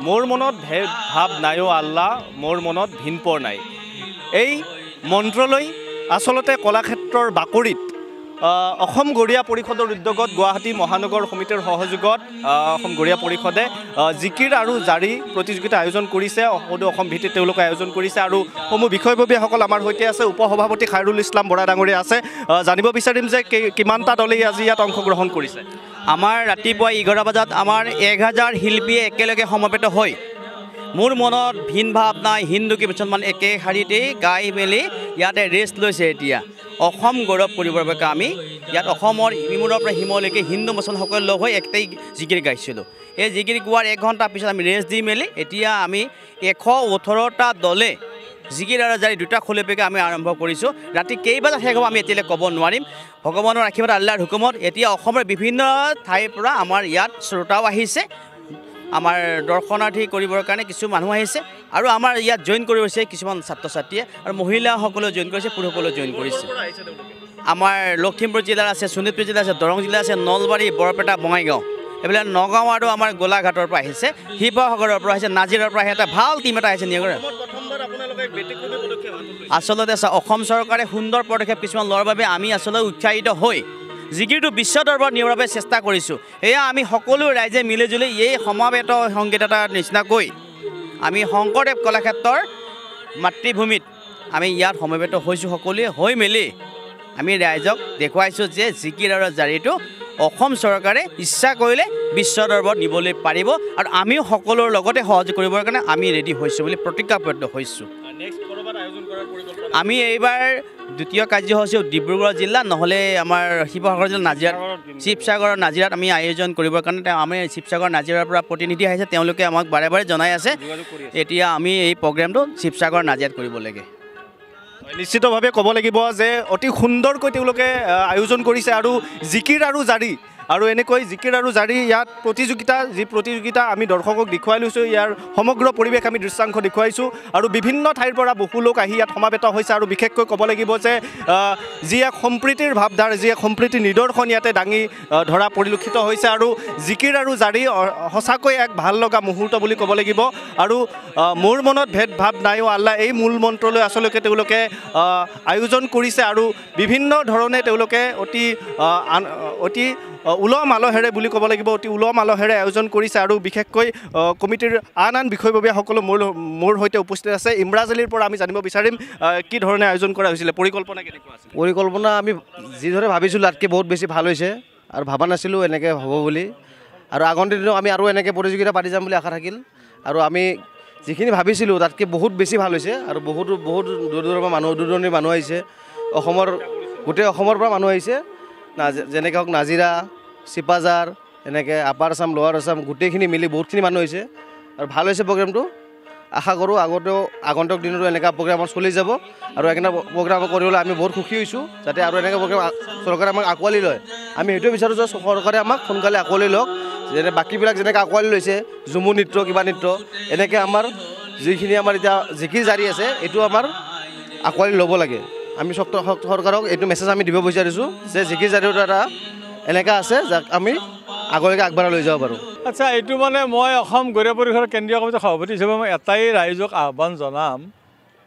মোৰ মনত ভেদ ভাৱ নাই অ' আল্লাহ, মোৰ মনত ভিনপৰ নাই। এই মন্ত্ৰলৈ আচলতে কলাক্ষেত্ৰৰ বাকৰিত অসম গৰিয়া পৰিষদৰ উদ্যোগত গুৱাহাটী মহানগৰ সমিতিৰ সহযোগত অসম গৰিয়া পৰিষদে জিকিৰ আৰু জাৰি প্ৰতিযোগিতা আয়োজন কৰিছে। সদৌ অসম ভিত্তিত তেওঁলোকে আয়োজন কৰিছে আৰু সমূহ বিষয়ববীয়াসকল আমাৰ সৈতে আছে। উপসভাপতি খাইৰুল ইছলাম বৰা ডাঙৰীয়া আছে। জানিব বিচাৰিম যে কিমানটা দলেই আজি ইয়াত অংশগ্ৰহণ কৰিছে। আমাৰ ৰাতিপুৱা 11 বজাত আমাৰ 1000 শিল্পীয়ে একেলগে সমবেত হৈ মোৰ মনত ভিন ভাৱ নাই, হিন্দু কি মুছলমান একে শাৰীতেই গাই মেলি ইয়াতে ৰেষ্ট লৈছে। এতিয়া অসম গৌৰৱ কৰিবৰ বাবে আমি ইয়াত অসমৰ ইমূৰৰ পৰা সিমলৈকে হিন্দু মুছলমানসকল লগ হৈ একটাই জিকিৰ গাইছিলোঁ। এই জিকিৰ গোৱাৰ 1 ঘণ্টা পিছত আমি ৰেষ্ট দি মেলি এতিয়া আমি 118টা দলে জিকিৰ আৰু জাৰি দুটা খোলেপেকে আমি আৰম্ভ কৰিছোঁ। ৰাতি কেইবজাত শেষ হ'ব আমি এতিয়ালৈ ক'ব নোৱাৰিম। ভগৱানৰ আশীৰ্বাদ, আল্লাহৰ হুকুমত এতিয়া অসমৰ বিভিন্ন ঠাইৰ পৰা আমাৰ ইয়াত শ্ৰোতাও আহিছে, আমাৰ দৰ্শনাৰ্থী কৰিবৰ কাৰণে কিছু মানুহ আহিছে আৰু আমাৰ ইয়াত জইন কৰিছে কিছুমান ছাত্ৰ ছাত্ৰীয়ে আৰু মহিলাসকলেও জইন কৰিছে, পুৰুষসকলেও জইন কৰিছে। আমাৰ লখিমপুৰ জিলাৰ আছে, শোণিতপুৰ জিলা আছে, দৰং জিলা আছে, নলবাৰী, বৰপেটা, বঙাইগাঁও, এইবিলাক নগাঁও আৰু আমাৰ গোলাঘাটৰ পৰা আহিছে, শিৱসাগৰৰ পৰা আহিছে, নাজিৰাৰ পৰা এটা ভাল টিম এটা আহিছে। আচলতে অসম চৰকাৰে সুন্দৰ পদক্ষেপ কিছুমান লোৱাৰ বাবে আমি আচলতে উৎসাহিত হৈ জিকিৰটো বিশ্ব দৰবাৰত নিয়াৰ বাবে চেষ্টা কৰিছোঁ। এয়া আমি সকলো ৰাইজে মিলিজুলি এই সমাবেত সংগীত এটাৰ নিচিনাকৈ আমি শংকৰদেৱ কলাক্ষেত্ৰৰ মাতৃভূমিত আমি ইয়াত সমবেত হৈছোঁ। সকলোৱে হৈ মেলি আমি ৰাইজক দেখুৱাইছোঁ যে জিকিৰ আৰু জাৰিটো অসম চৰকাৰে ইচ্ছা কৰিলে বিশ্ব দৰবাৰত নিবলৈ পাৰিব আৰু আমিও সকলোৰ লগতে সহযোগ কৰিবৰ কাৰণে আমি ৰেডি হৈছোঁ বুলি প্ৰতিজ্ঞাবদ্ধ হৈছোঁ। আমি এইবাৰ দ্বিতীয় কাৰ্যসূচী ডিব্ৰুগড় জিলা নহ'লে আমাৰ শিৱসাগৰ জিলা নাজিৰাত, শিৱসাগৰ নাজিৰাত আমি আয়োজন কৰিবৰ কাৰণে আমি শিৱসাগৰ নাজিৰাৰ পৰা প্ৰতিনিধি আহিছে, তেওঁলোকে আমাক বাৰে বাৰে জনাই আছে এতিয়া আমি এই প্ৰগ্ৰেমটো শিৱসাগৰ নাজিৰাত কৰিব লাগে। নিশ্চিতভাৱে ক'ব লাগিব যে অতি সুন্দৰকৈ তেওঁলোকে আয়োজন কৰিছে আৰু জিকিৰ আৰু জাৰি আৰু এনেকৈ জিকিৰ আৰু জাৰি ইয়াত প্ৰতিযোগিতা আমি দৰ্শকক দেখুৱাই লৈছোঁ। ইয়াৰ সমগ্ৰ পৰিৱেশ আমি দৃশ্যাংশ দেখুৱাইছোঁ আৰু বিভিন্ন ঠাইৰ পৰা বহু লোক আহি ইয়াত সমাবেত হৈছে আৰু বিশেষকৈ ক'ব লাগিব যে যি এক সম্প্ৰীতিৰ ভাৱধাৰ, যি এক সম্প্ৰীতিৰ নিদৰ্শন ইয়াতে দাঙি ধৰা পৰিলক্ষিত হৈছে আৰু জিকিৰ আৰু জাৰি সঁচাকৈ এক ভাল লগা মুহূৰ্ত বুলি ক'ব লাগিব। আৰু মোৰ মনত ভেদ ভাৱ নাই অ' আল্লাহ, এই মূল মন্ত্ৰলৈ আচলতে তেওঁলোকে আয়োজন কৰিছে আৰু বিভিন্ন ধৰণে তেওঁলোকে অতি উলহ মালহেৰে বুলি ক'ব লাগিব, অতি উলহ মালহেৰে আয়োজন কৰিছে আৰু বিশেষকৈ কমিটিৰ আন বিষয়ববীয়াসকলো মোৰ সৈতে উপস্থিত আছে। ইমৰাজ আলীৰ পৰা আমি জানিব বিচাৰিম কি ধৰণে আয়োজন কৰা হৈছিলে, পৰিকল্পনা কেনেকুৱা আছিল? পৰিকল্পনা আমি যিদৰে ভাবিছিলোঁ তাতকৈ বহুত বেছি ভাল হৈছে আৰু ভবা নাছিলোঁ এনেকৈ হ'ব বুলি। আৰু আগন্তুক দিনত আমি আৰু এনেকৈ প্ৰতিযোগিতা পাতি যাম বুলি আশা থাকিল আৰু আমি যিখিনি ভাবিছিলোঁ তাতকৈ বহুত বেছি ভাল হৈছে আৰু বহুত দূৰ দূৰৰ পৰা দূৰ দূৰণিৰ মানুহ আহিছে, গোটেই অসমৰ পৰা মানুহ আহিছে, যেনেকৈ হওক নাজিৰা, চিপাঝাৰ, এনেকৈ আপাৰ আছাম, লোৱাৰ আছাম গোটেইখিনি মিলি বহুতখিনি মানুহ হৈছে আৰু ভাল হৈছে প্ৰগ্ৰেমটো। আশা কৰোঁ আগন্তুক দিনতো এনেকুৱা প্ৰগ্ৰেম চলি যাব আৰু এনেকুৱা প্ৰগ্ৰেম কৰিবলৈ আমি বহুত সুখী হৈছোঁ, যাতে আৰু এনেকুৱা প্ৰগ্ৰেম চৰকাৰে আমাক আঁকোৱালি লয়। আমি সেইটোৱে বিচাৰোঁ যে চৰকাৰে আমাক সোনকালে আঁকোৱালি লওক, যেনে বাকীবিলাক যেনেকৈ আঁকোৱালি লৈছে, ঝুমুৰ নৃত্য, কিবা নৃত্য, এনেকৈ আমাৰ যিখিনি আমাৰ এতিয়া জিকিৰ জাৰি আছে এইটো আমাৰ আঁকোৱালি ল'ব লাগে। আমি চৰকাৰক এইটো মেছেজ আমি দিব বিচাৰিছোঁ যে জিকিৰ জাৰিটো এটা এনেকুৱা আছে যাক আমি আগলৈকে আগবঢ়াই লৈ যাব পাৰোঁ। আচ্ছা, এইটো মানে মই অসম গৰিয়া পৰিষদৰ কেন্দ্ৰীয় কমিটিৰ সভাপতি হিচাপে মই এটাই ৰাইজক আহ্বান জনাম।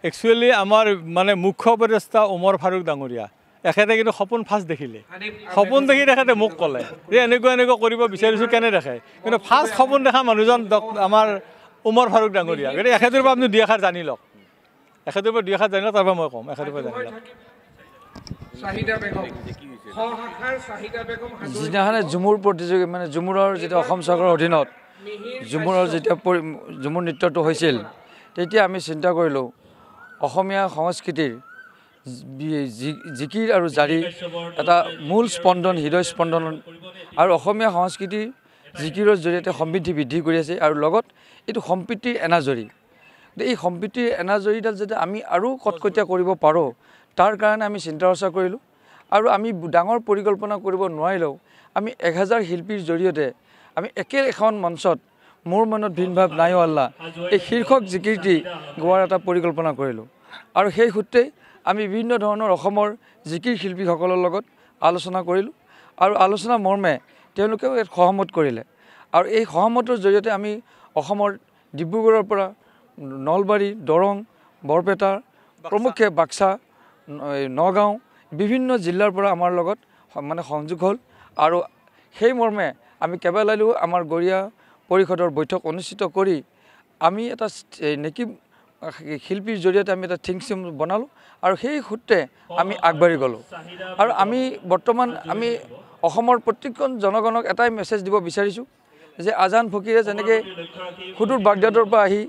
একচুৱেলি আমাৰ মানে মুখ্য উপদেষ্টা ওমৰ ফাৰুক ডাঙৰীয়া এখেতে কিন্তু সপোন ফাৰ্ষ্ট দেখিলে, সপোন দেখি তেখেতে মোক ক'লে যে এনেকুৱা কৰিব বিচাৰিছোঁ, কেনে দেখে, কিন্তু ফাৰ্ষ্ট সপোন দেখা মানুহজন আমাৰ ওমৰ ফাৰুক ডাঙৰীয়া। গতিকে এখেতৰ পৰা আপুনি দুই এষাৰ জানি লওক, তাৰপৰা মই ক'ম এখেতৰ পৰা জানি লওক। যিদিনাখনে ঝুমুৰ প্ৰতিযোগী মানে ঝুমুৰৰ যেতিয়া অসম চৰকাৰৰ অধীনত যেতিয়া ঝুমুৰ নৃত্যটো হৈছিল, তেতিয়া আমি চিন্তা কৰিলোঁ অসমীয়া সংস্কৃতিৰ জিকিৰ আৰু জাৰি এটা মূল স্পন্দন, হৃদয় স্পন্দন আৰু অসমীয়া সংস্কৃতিৰ জিকিৰৰ জৰিয়তে সমৃদ্ধি বৃদ্ধি কৰি আছে আৰু লগত এইটো সম্প্ৰীতিৰ এনাজৰী। এই সম্প্ৰীতিৰ এনাজৰীডাল যাতে আমি আৰু কটকটীয়া কৰিব পাৰোঁ তাৰ কাৰণে আমি চিন্তা চৰ্চা কৰিলোঁ আৰু আমি ডাঙৰ পৰিকল্পনা কৰিব নোৱাৰিলেও আমি 1000 শিল্পীৰ জৰিয়তে আমি এখন মঞ্চত মোৰ মনত ভিন ভাৱ নাই অ' আল্লাহ এই শীৰ্ষক জিকিৰটি গোৱাৰ এটা পৰিকল্পনা কৰিলোঁ আৰু সেই সূত্ৰে আমি বিভিন্ন ধৰণৰ অসমৰ জিকিৰ শিল্পীসকলৰ লগত আলোচনা কৰিলোঁ আৰু আলোচনা মৰ্মে তেওঁলোকেও সহমত কৰিলে আৰু এই সহমতৰ জৰিয়তে আমি অসমৰ ডিব্ৰুগড়ৰ পৰা নলবাৰী দৰং বৰপেটা প্ৰমুখ্যে বাক্সা নগাঁও বিভিন্ন জিলাৰ পৰা আমাৰ লগত মানে সংযোগ হ'ল আৰু সেই মৰ্মে আমি কেইবালাইও আমাৰ গৰিয়া পৰিষদৰ বৈঠক অনুষ্ঠিত কৰি আমি এটা নেকি শিল্পীৰ জৰিয়তে আমি এটা থিংক চিম বনালোঁ আৰু সেই সূত্ৰে আমি আগবাঢ়ি গ'লোঁ আৰু আমি বৰ্তমান আমি অসমৰ প্ৰত্যেকজন জনগণক এটাই মেছেজ দিব বিচাৰিছোঁ যে আজান ফকীৰে যেনেকৈ সুদূৰ বাগদাদৰ পৰা আহি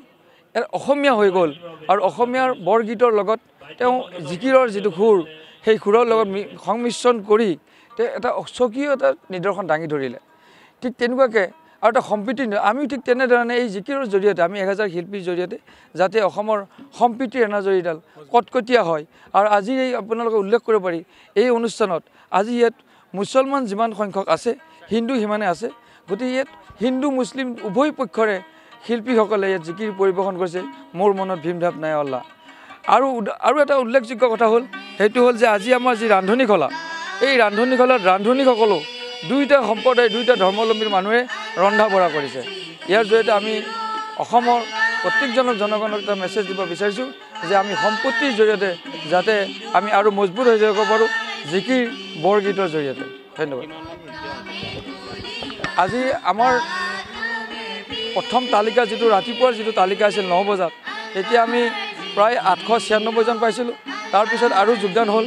অসমীয়া হৈ গ'ল আৰু অসমীয়াৰ বৰগীতৰ লগত তেওঁ জিকিৰৰ যিটো সুৰ সেই সুৰৰ লগত সংমিশ্ৰণ কৰি তেওঁ এটা স্বকীয় এটা নিদৰ্শন দাঙি ধৰিলে ঠিক তেনেকুৱাকৈ আৰু এটা সম্প্ৰীতি আমিও ঠিক তেনেধৰণে এই জিকিৰৰ জৰিয়তে আমি 1000 শিল্পীৰ জৰিয়তে যাতে অসমৰ সম্প্ৰীতিৰ এনাজৰীডাল কটকটীয়া হয় আৰু আজি এই আপোনালোকে উল্লেখ কৰিব পাৰি এই অনুষ্ঠানত আজি ইয়াত মুছলমান যিমান সংখ্যক আছে হিন্দু সিমানে আছে গতিকে ইয়াত হিন্দু মুছলিম উভয় পক্ষৰে শিল্পীসকলে ইয়াত জিকিৰ পৰিৱেশন কৰিছে মোৰ মনত ভীম ভাৱ নাই আল্লাহ আৰু এটা উল্লেখযোগ্য কথা হ'ল সেইটো হ'ল যে আজি আমাৰ যি ৰান্ধনীকলা এই ৰান্ধনীকলাত ৰান্ধনীসকলো দুইটা সম্প্ৰদায় দুইটা ধৰ্মাৱলম্বীৰ মানুহে ৰন্ধা বঢ়া কৰিছে ইয়াৰ জৰিয়তে আমি অসমৰ প্ৰত্যেকজনক জনগণক এটা মেছেজ দিব বিচাৰিছোঁ যে আমি সম্পত্তিৰ জৰিয়তে যাতে আমি আৰু মজবুত হৈ যাব পাৰোঁ জিকিৰ বৰগীতৰ জৰিয়তে ধন্যবাদ আজি আমাৰ প্ৰথম তালিকা যিটো ৰাতিপুৱাৰ যিটো তালিকা আছিল 9 বজাত এতিয়া আমি প্ৰায় 896 জন পাইছিলোঁ তাৰপিছত আৰু যোগদান হ'ল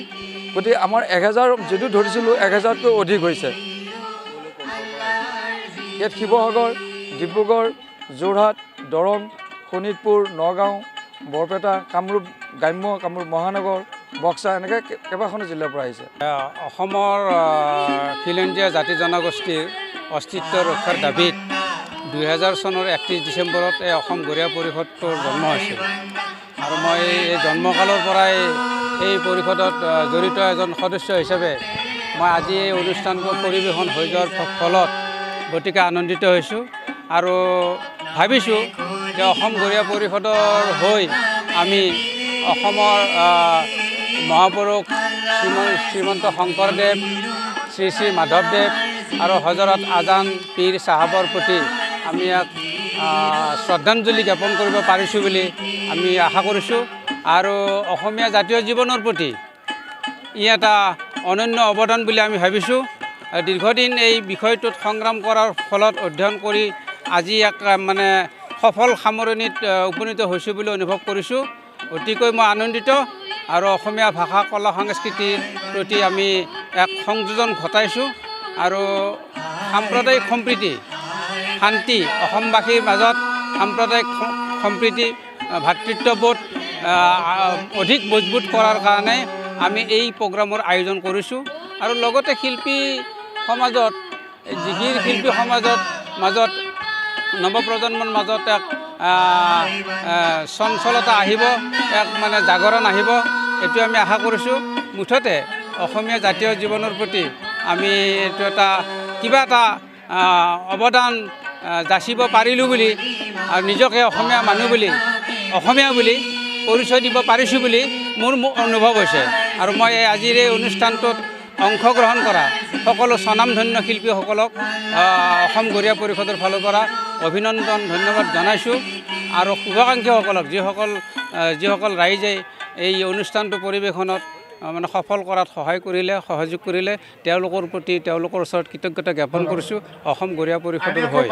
গতিকে আমাৰ 1000 যিটো ধৰিছিলোঁ 1000তকৈ অধিক হৈছে ইয়াত শিৱসাগৰ ডিব্ৰুগড় যোৰহাট দৰং শোণিতপুৰ নগাঁও বৰপেটা কামৰূপ গ্ৰাম্য কামৰূপ মহানগৰ বক্সা এনেকৈ কেইবাখনো জিলাৰ পৰা আহিছে অসমৰ খিলঞ্জীয়া জাতি জনগোষ্ঠীৰ অস্তিত্ব ৰক্ষাৰ দাবীত 2000 চনৰ 31 ডিচেম্বৰত এই অসম গৰিয়া পৰিষদটোৰ জন্ম হৈছিল আৰু মই এই জন্মকালৰ পৰাই এই পৰিষদত জড়িত এজন সদস্য হিচাপে মই আজি এই অনুষ্ঠানটো পৰিৱেশন হৈ যোৱাৰ ফলত গতিকে আনন্দিত হৈছোঁ আৰু ভাবিছোঁ যে অসম গৰিয়া পৰিষদৰ হৈ আমি অসমৰ মহাপুৰুষ শ্ৰীমন্ত শংকৰদেৱ শ্ৰী শ্ৰী মাধৱদেৱ আৰু হজৰত আজান পীৰ চাহাবৰ প্ৰতি আমি ইয়াক শ্ৰদ্ধাঞ্জলি জ্ঞাপন কৰিব পাৰিছোঁ বুলি আমি আশা কৰিছোঁ আৰু অসমীয়া জাতীয় জীৱনৰ প্ৰতি ই এটা অনন্য অৱদান বুলি আমি ভাবিছোঁ দীৰ্ঘদিন এই বিষয়টোত সংগ্ৰাম কৰাৰ ফলত অধ্যয়ন কৰি আজি এক মানে সফল সামৰণিত উপনীত হৈছোঁ বুলি অনুভৱ কৰিছোঁ অতিকৈ মই আনন্দিত আৰু অসমীয়া ভাষা কলা সংস্কৃতিৰ প্ৰতি আমি এক সংযোজন ঘটাইছোঁ আৰু সাম্প্ৰদায়িক সম্প্ৰীতি শান্তি অসমবাসীৰ মাজত সাম্প্ৰদায়িক সম্প্ৰীতি ভাতৃত্ববোধ অধিক মজবুত কৰাৰ কাৰণে আমি এই প্ৰগ্ৰামৰ আয়োজন কৰিছোঁ আৰু লগতে শিল্পী সমাজত জিকিৰ শিল্পী সমাজত মাজত নৱপ্ৰজন্মৰ মাজত এক চঞ্চলতা আহিব এক মানে জাগৰণ আহিব এইটো আমি আশা কৰিছোঁ মুঠতে অসমীয়া জাতীয় জীৱনৰ প্ৰতি আমি এইটো এটা কিবা এটা অৱদান যাচিব পাৰিলোঁ বুলি আৰু নিজকে অসমীয়া মানুহ বুলি অসমীয়া বুলি পৰিচয় দিব পাৰিছোঁ বুলি মোৰ অনুভৱ হৈছে আৰু মই আজিৰ এই অনুষ্ঠানটোত অংশগ্ৰহণ কৰা সকলো স্বনামধন্য শিল্পীসকলক অসম গৰিয়া পৰিষদৰ ফালৰ পৰা অভিনন্দন ধন্যবাদ জনাইছোঁ আৰু শুভাকাংক্ষীসকলক যিসকল ৰাইজে এই অনুষ্ঠানটো পৰিৱেশনত মানে সফল কৰাত সহায় কৰিলে সহযোগ কৰিলে তেওঁলোকৰ প্ৰতি তেওঁলোকৰ ওচৰত কৃতজ্ঞতা জ্ঞাপন কৰিছোঁ অসম গৰিয়া পৰিষদৰ হৈ